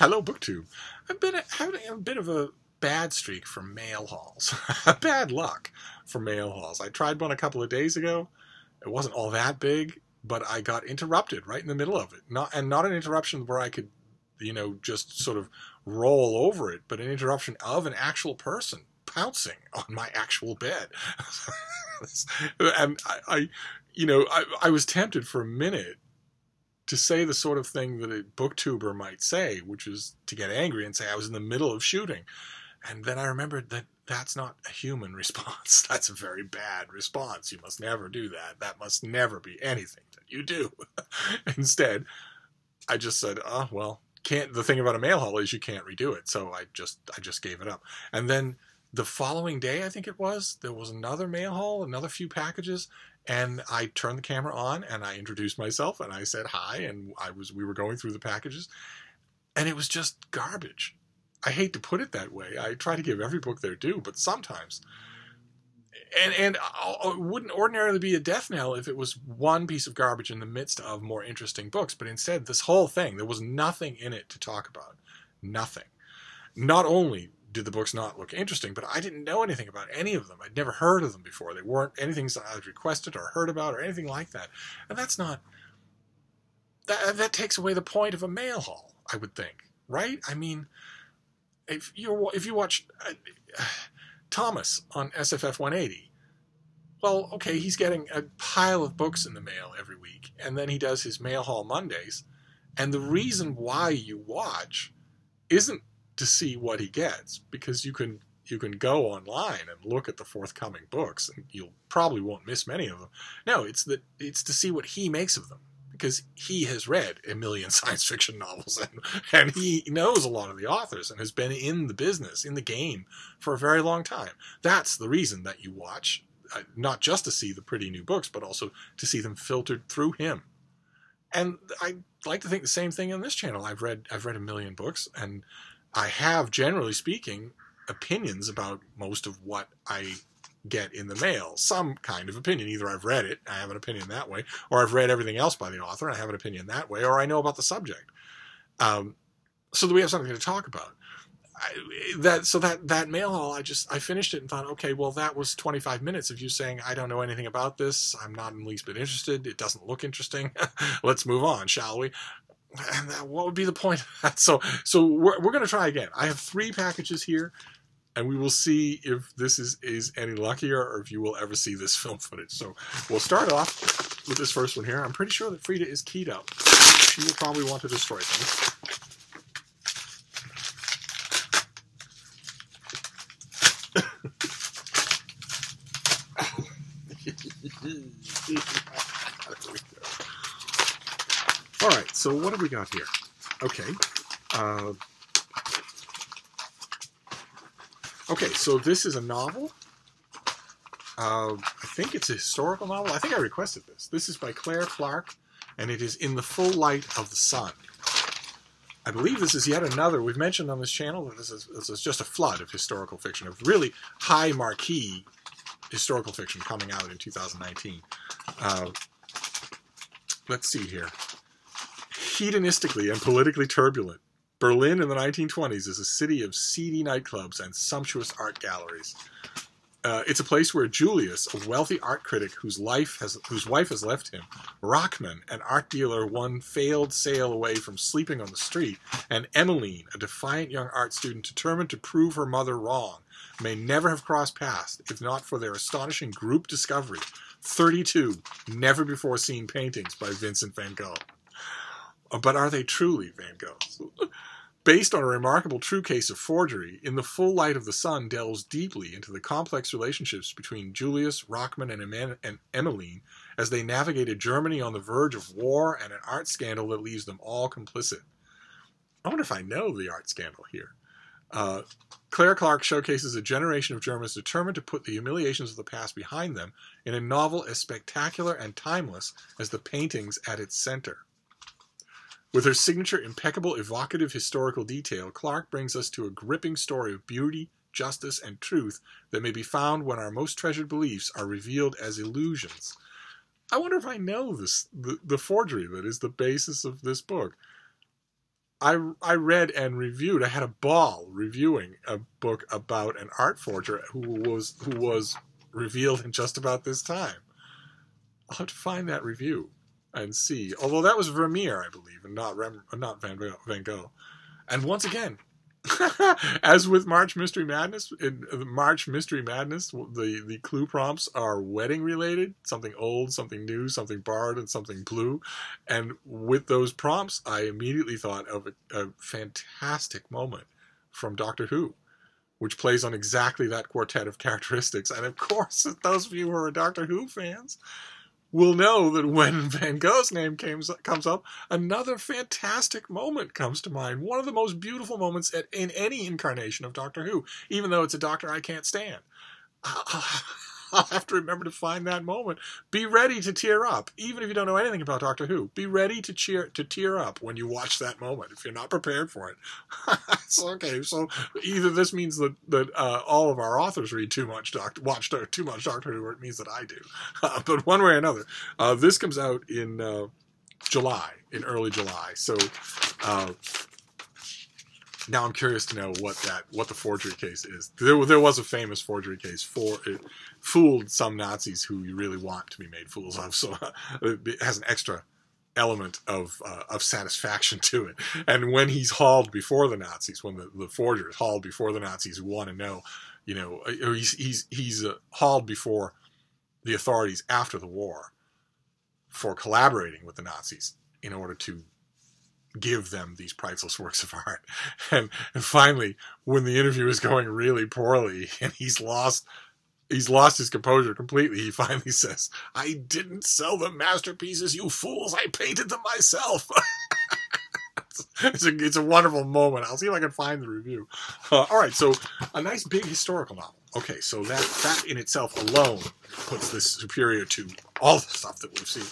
Hello, BookTube. I've been having a bit of a bad streak for mail hauls. Bad luck for mail hauls. I tried one a couple of days ago. It wasn't all that big, but I got interrupted right in the middle of it. Not an interruption where I could, just sort of roll over it, but an interruption of an actual person pouncing on my actual bed. And I was tempted for a minute to say the sort of thing that a booktuber might say, which is to get angry and say I was in the middle of shooting. And then I remembered that that's not a human response. That's a very bad response. You must never do that. That must never be anything that you do. Instead, I just said, oh, well, the thing about a mail haul is you can't redo it. So I just gave it up. And then the following day, I think it was, there was another mail haul, another few packages. And I turned the camera on and I introduced myself and I said hi, and we were going through the packages, and it was just garbage. I hate to put it that way. I try to give every book their due, but sometimes, and it wouldn't ordinarily be a death knell if it was one piece of garbage in the midst of more interesting books, but instead this whole thing, there was nothing in it to talk about. Nothing. Not only did the books not look interesting, but I didn't know anything about any of them. I'd never heard of them before. They weren't anything that I'd requested or heard about or anything like that. And that's not... That takes away the point of a mail haul, I would think. Right? I mean, if you watch Thomas on SFF 180, well, okay, he's getting a pile of books in the mail every week, and then he does his mail haul Mondays, and the reason why you watch isn't to see what he gets, because you can go online and look at the forthcoming books, and you probably won't miss many of them. No, it's to see what he makes of them, because he has read a million science fiction novels, and he knows a lot of the authors and has been in the business, in the game, for a very long time. That's the reason that you watch, not just to see the pretty new books, but also to see them filtered through him. And I like to think the same thing on this channel. I've read a million books, and I have, generally speaking, opinions about most of what I get in the mail. Some kind of opinion. Either I've read it, I have an opinion that way, or I've read everything else by the author, and I have an opinion that way, or I know about the subject. So that we have something to talk about. That mail haul, I finished it and thought, okay, well, that was 25 minutes of you saying, I don't know anything about this, I'm not in the least bit interested, it doesn't look interesting, let's move on, shall we? And what would be the point of that? So we're going to try again. I have 3 packages here, and we will see if this is any luckier or if you will ever see this film footage. So we'll start off with this first one here. I'm pretty sure that Frida is keyed up. She will probably want to destroy things. All right, so what have we got here? Okay. Okay, so this is a novel. I think it's a historical novel. I think I requested this. This is by Claire Clark, and it is In the Full Light of the Sun. I believe this is yet another. We've mentioned on this channel that this is just a flood of historical fiction, of really high marquee historical fiction coming out in 2019. Let's see here. Hedonistically and politically turbulent, Berlin in the 1920s is a city of seedy nightclubs and sumptuous art galleries. It's a place where Julius, a wealthy art critic whose wife has left him, Rockman, an art dealer one failed sail away from sleeping on the street, and Emmeline, a defiant young art student determined to prove her mother wrong, may never have crossed paths if not for their astonishing group discovery, 32 never-before-seen paintings by Vincent van Gogh. But are they truly Van Gogh's? Based on a remarkable true case of forgery, In the Full Light of the Sun delves deeply into the complex relationships between Julius, Rockman, and Emmeline as they navigate a Germany on the verge of war and an art scandal that leaves them all complicit. I wonder if I know the art scandal here. Claire Clark showcases a generation of Germans determined to put the humiliations of the past behind them in a novel as spectacular and timeless as the paintings at its center. With her signature impeccable evocative historical detail, Clark brings us to a gripping story of beauty, justice, and truth that may be found when our most treasured beliefs are revealed as illusions. I wonder if I know the forgery that is the basis of this book. I read and reviewed. I had a ball reviewing a book about an art forger who was revealed in just about this time. I'll have to find that review and see. Although that was Vermeer, I believe, and not Van Gogh. And once again, as with March Mystery Madness, the clue prompts are wedding related, something old, something new, something borrowed, and something blue. And with those prompts, I immediately thought of a fantastic moment from Doctor Who, which plays on exactly that quartet of characteristics. And of course, those of you who are Doctor Who fans will know that when Van Gogh's name comes up, another fantastic moment comes to mind. One of the most beautiful moments in any incarnation of Doctor Who, even though it's a Doctor I can't stand. I'll have to remember to find that moment. Be ready to tear up, even if you don't know anything about Doctor Who. Be ready to tear up when you watch that moment, if you're not prepared for it. So, okay, so either this means that all of our authors read watch too much Doctor Who, or it means that I do. But one way or another, this comes out in early July. So now I'm curious to know what the forgery case is. There was a famous forgery case it fooled some Nazis who you really want to be made fools of. So it has an extra element of satisfaction to it. And when he's hauled before the Nazis, when the forger is hauled before the Nazis who want to know, or he's hauled before the authorities after the war for collaborating with the Nazis in order to give them these priceless works of art. And finally, when the interview is going really poorly and he's lost his composure completely, he finally says, "I didn't sell them masterpieces, you fools. I painted them myself." It's a wonderful moment. I'll see if I can find the review. All right, so a nice big historical novel. Okay, so that in itself alone puts this superior to all the stuff that we've seen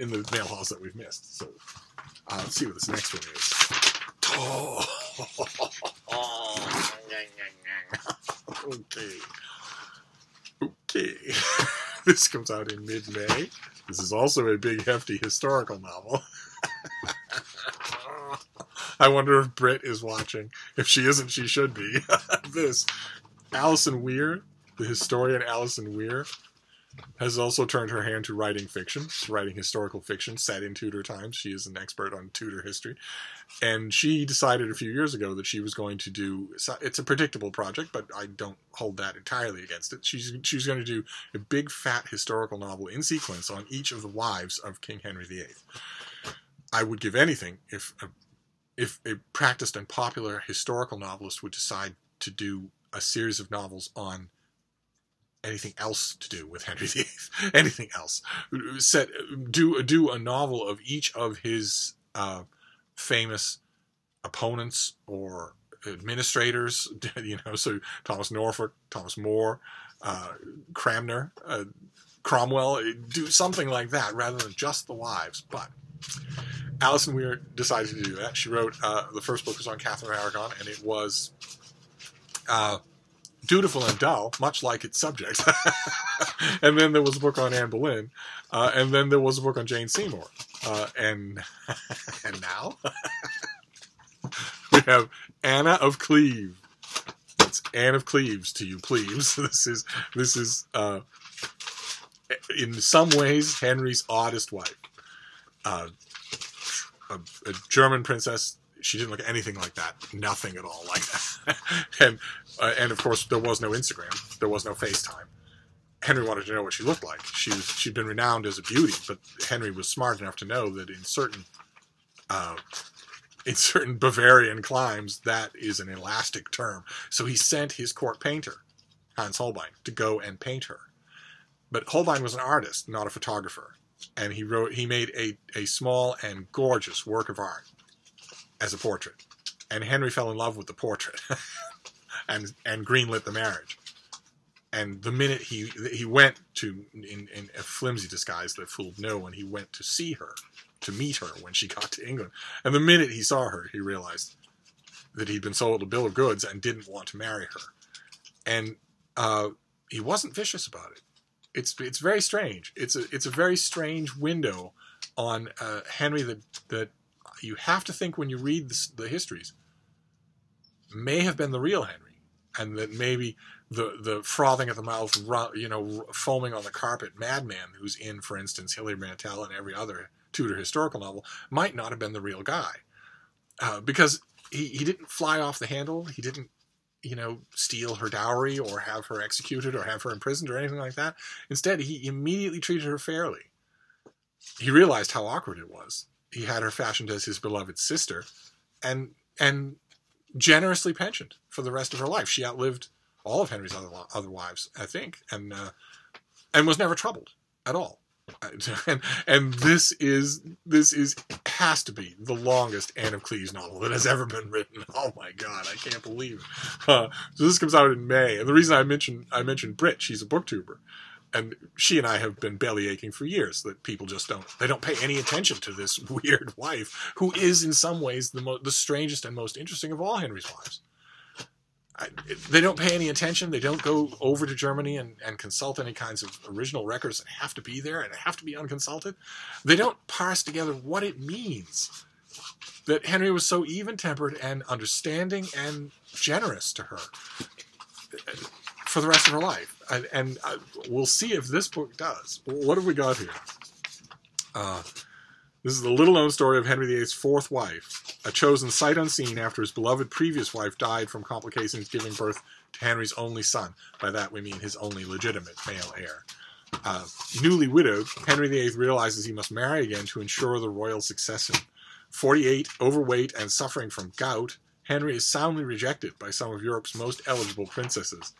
in the mail halls that we've missed. So let's see what this next one is. Okay. This comes out in mid-May. This is also a big, hefty historical novel. I wonder if Britt is watching. If she isn't, she should be. This Alison Weir, the historian Alison Weir, has also turned her hand to writing fiction, writing historical fiction set in Tudor times. She is an expert on Tudor history. And she decided a few years ago that she was going to do, it's a predictable project, but I don't hold that entirely against it. She's going to do a big, fat historical novel in sequence on each of the wives of King Henry VIII. I would give anything if a practiced and popular historical novelist would decide to do a series of novels on anything else to do with Henry VIII, anything else. Do a novel of each of his famous opponents or administrators, so Thomas Norfolk, Thomas More, Cranmer, Cromwell, do something like that rather than just the wives. But Alison Weir decided to do that. She wrote, the first book was on Catherine Aragon, and it was dutiful and dull, much like its subject. And then there was a book on Anne Boleyn, and then there was a book on Jane Seymour. And now we have Anna of Cleve. It's Anne of Cleves to you plebes. This is in some ways Henry's oddest wife. A German princess. She didn't look anything like that. Nothing at all like that. And of course, there was no Instagram. There was no FaceTime. Henry wanted to know what she looked like. She'd been renowned as a beauty, but Henry was smart enough to know that in certain Bavarian climes, that is an elastic term. So he sent his court painter, Hans Holbein, to go and paint her. But Holbein was an artist, not a photographer. And he made a small and gorgeous work of art as a portrait. And Henry fell in love with the portrait and greenlit the marriage. And the minute he went to, in a flimsy disguise that fooled no one, he went to see her, to meet her when she got to England. And the minute he saw her, he realized that he'd been sold a bill of goods and didn't want to marry her. And he wasn't vicious about it. It's very strange. It's a very strange window on Henry that you have to think when you read the histories, may have been the real Henry, and that maybe the frothing at the mouth, foaming on the carpet madman who's in, for instance, Hilary Mantel and every other Tudor historical novel might not have been the real guy, because he didn't fly off the handle. He didn't, steal her dowry or have her executed or have her imprisoned or anything like that. Instead, he immediately treated her fairly. He realized how awkward it was. He had her fashioned as his beloved sister, and generously pensioned for the rest of her life. She outlived all of Henry's other wives, I think, and was never troubled at all. And this has to be the longest Anne of Cleves novel that has ever been written. Oh my God, I can't believe it. So this comes out in May, and the reason I mentioned Brit, she's a booktuber, and she and I have been belly aching for years that people just don't pay any attention to this weird wife who is in some ways the strangest and most interesting of all Henry's wives. They don't pay any attention. They don't go over to Germany and consult any kinds of original records that have to be there and have to be unconsulted. They don't parse together what it means that Henry was so even-tempered and understanding and generous to her for the rest of her life. And we'll see if this book does. What have we got here? This is the little-known story of Henry VIII's fourth wife, a chosen sight unseen after his beloved previous wife died from complications giving birth to Henry's only son. By that we mean his only legitimate male heir. Newly widowed, Henry VIII realizes he must marry again to ensure the royal succession. 48, overweight, and suffering from gout, Henry is soundly rejected by some of Europe's most eligible princesses.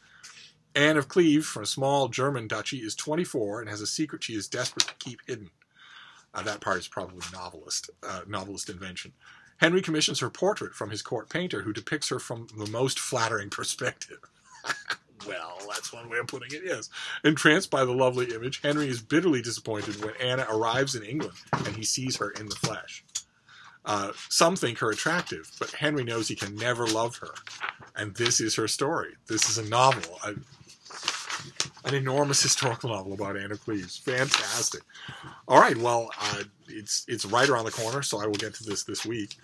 Anne of Cleves, from a small German duchy, is 24 and has a secret she is desperate to keep hidden. That part is probably novelist invention. Henry commissions her portrait from his court painter, who depicts her from the most flattering perspective. Well, that's one way of putting it, yes. Entranced by the lovely image, Henry is bitterly disappointed when Anna arrives in England and he sees her in the flesh. Some think her attractive, but Henry knows he can never love her. And this is her story. This is a novel. An enormous historical novel about Anne of Cleves. Fantastic. All right, well, it's right around the corner, so I will get to this week.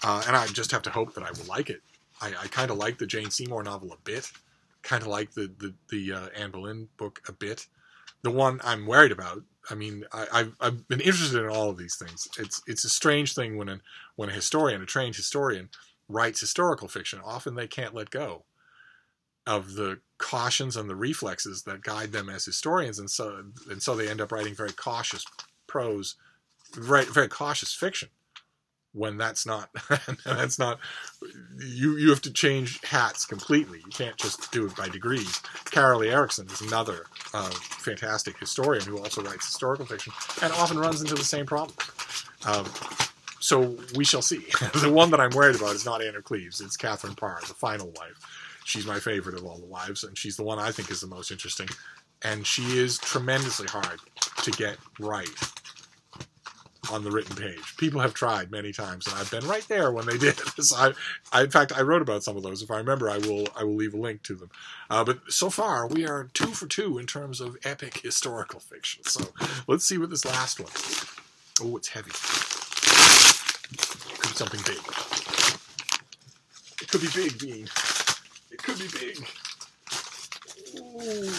And I just have to hope that I will like it. I kind of like the Jane Seymour novel a bit. Kind of like the Anne Boleyn book a bit. The one I'm worried about, I mean, I've been interested in all of these things. It's a strange thing when a historian, a trained historian, writes historical fiction. Often they can't let go of the cautions and the reflexes that guide them as historians, and so they end up writing very cautious prose, very cautious fiction. When that's not, you have to change hats completely. You can't just do it by degrees. Carolee Erickson is another fantastic historian who also writes historical fiction and often runs into the same problem. So we shall see. The one that I'm worried about is not Anne of Cleves. It's Katherine Parr, the final wife. She's my favorite of all the wives, and she's the one I think is the most interesting. And she is tremendously hard to get right on the written page. People have tried many times, and I've been right there when they did. So in fact, I wrote about some of those. If I remember, I will leave a link to them. But so far, we are 2 for 2 in terms of epic historical fiction. So let's see what this last one is. Oh, it's heavy. It could be something big. It could be big, Bean. It could be big. Ooh.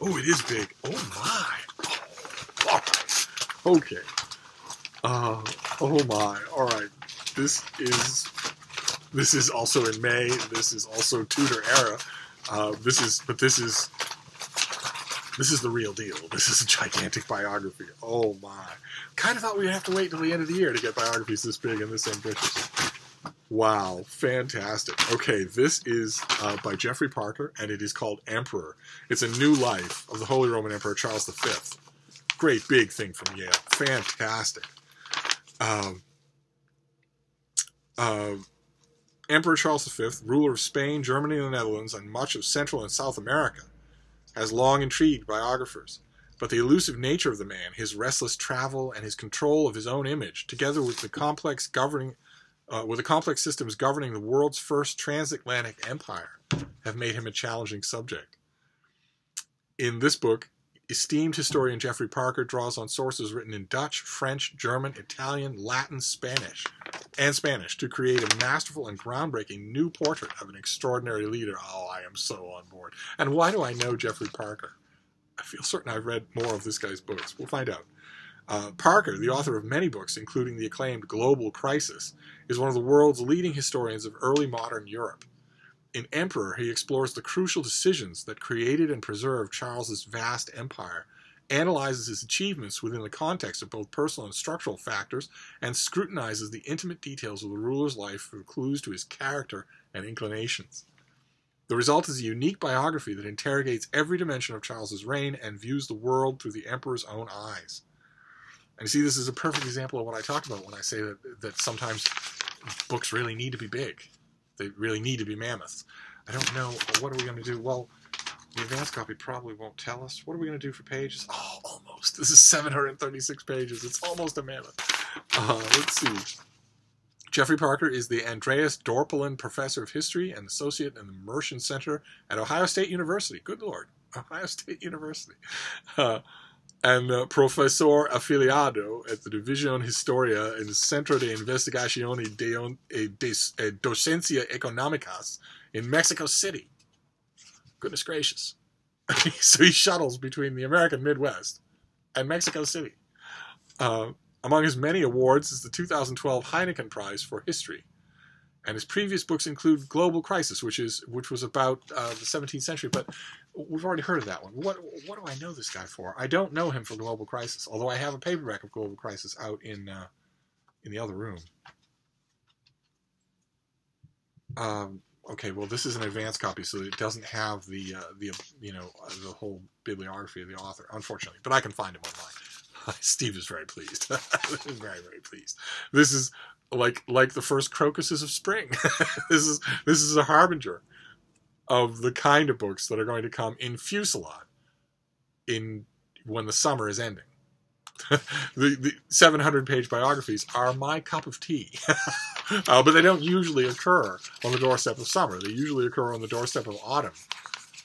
Oh, it is big. Oh, my. All right. Okay. Oh, my. All right. This is also in May. This is also Tudor era. This is the real deal. This is a gigantic biography. Oh, my. Kind of thought we'd have to wait till the end of the year to get biographies this big and this ambitious. Wow, fantastic. Okay, this is by Geoffrey Parker, and it is called Emperor. It's a new life of the Holy Roman Emperor Charles V. Great big thing from Yale. Fantastic. Emperor Charles V, ruler of Spain, Germany, and the Netherlands, and much of Central and South America, has long intrigued biographers. But the elusive nature of the man, his restless travel, and his control of his own image, together with the complex systems governing the world's first transatlantic empire, have made him a challenging subject. In this book, esteemed historian Geoffrey Parker draws on sources written in Dutch, French, German, Italian, Latin, Spanish to create a masterful and groundbreaking new portrait of an extraordinary leader. Oh, I am so on board. And why do I know Geoffrey Parker? I feel certain I've read more of this guy's books. We'll find out. Parker, the author of many books, including the acclaimed Global Crisis, is one of the world's leading historians of early modern Europe. In Emperor, he explores the crucial decisions that created and preserved Charles's vast empire, analyzes his achievements within the context of both personal and structural factors, and scrutinizes the intimate details of the ruler's life for clues to his character and inclinations. The result is a unique biography that interrogates every dimension of Charles's reign and views the world through the emperor's own eyes. And you see, this is a perfect example of what I talked about when I say that sometimes books really need to be big. They really need to be mammoths. I don't know. What are we going to do? Well, the advanced copy probably won't tell us. What are we going to do for pages? Oh, almost. This is 736 pages. It's almost a mammoth. Let's see. Geoffrey Parker is the Andreas Dorpelin Professor of History and Associate in the Mershon Center at Ohio State University. Good Lord. Ohio State University. And Professor Afiliado at the División Historia in the Centro de Investigaciones de Docencia Económicas in Mexico City. Goodness gracious. So he shuttles between the American Midwest and Mexico City. Among his many awards is the 2012 Heineken Prize for History. And his previous books include Global Crisis, which was about the 17th century, but we've already heard of that one. What do I know this guy for? I don't know him for Global Crisis, although I have a paperback of Global Crisis out in the other room. Okay, well, this is an advanced copy, so it doesn't have the whole bibliography of the author, unfortunately, but I can find him online. Steve is very pleased. Very, very pleased. This is like the first crocuses of spring. This is a harbinger of the kind of books that are going to come in fusillade when the summer is ending. The 700-page biographies are my cup of tea. But they don't usually occur on the doorstep of summer. They usually occur on the doorstep of autumn,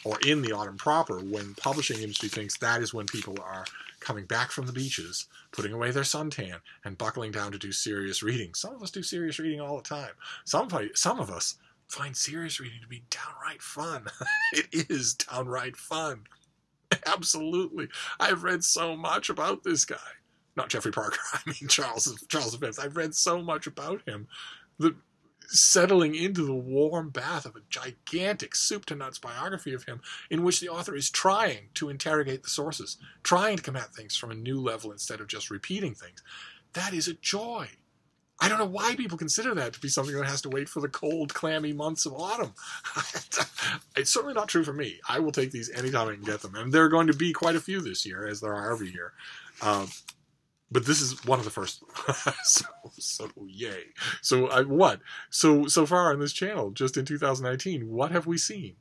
or in the autumn proper, when publishing industry thinks that is when people are coming back from the beaches, putting away their suntan, and buckling down to do serious reading. Some of us do serious reading all the time. Some of us find serious reading to be downright fun. It is downright fun. Absolutely. I've read so much about this guy. Not Geoffrey Parker, I mean Charles V. I've read so much about him. Settling into the warm bath of a gigantic soup-to-nuts biography of him in which the author is trying to interrogate the sources, trying to come at things from a new level instead of just repeating things. That is a joy. I don't know why people consider that to be something that has to wait for the cold, clammy months of autumn. It's certainly not true for me. I will take these anytime I can get them. And there are going to be quite a few this year, as there are every year. But this is one of the first. So yay. So what? So far on this channel, just in 2019, what have we seen?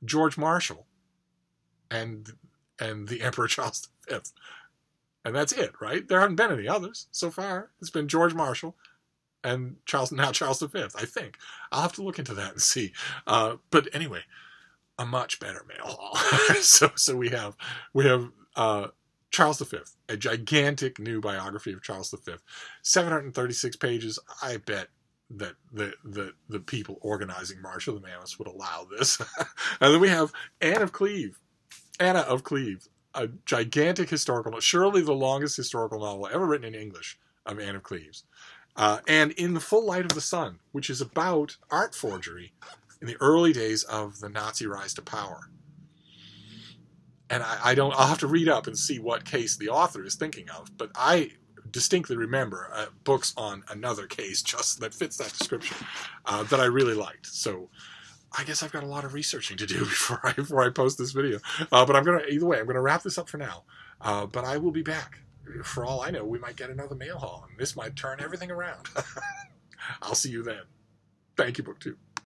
George Marshall and the Emperor Charles V. And that's it, right? There haven't been any others so far. It's been George Marshall and Charles V, I think. I'll have to look into that and see. But anyway, a much better mail haul. So we have Charles V, a gigantic new biography of Charles V, 736 pages. I bet that the people organizing March of the Mammoths would allow this. And then we have Anna of Cleve, a gigantic historical novel, surely the longest historical novel ever written in English, of Anne of Cleves. And In the Full Light of the Sun, which is about art forgery in the early days of the Nazi rise to power. And I'll have to read up and see what case the author is thinking of, but I distinctly remember books on another case just that fits that description that I really liked. So I guess I've got a lot of researching to do before I post this video. But I'm going to wrap this up for now. But I will be back. For all I know, we might get another mail haul, and this might turn everything around. I'll see you then. Thank you, BookTube.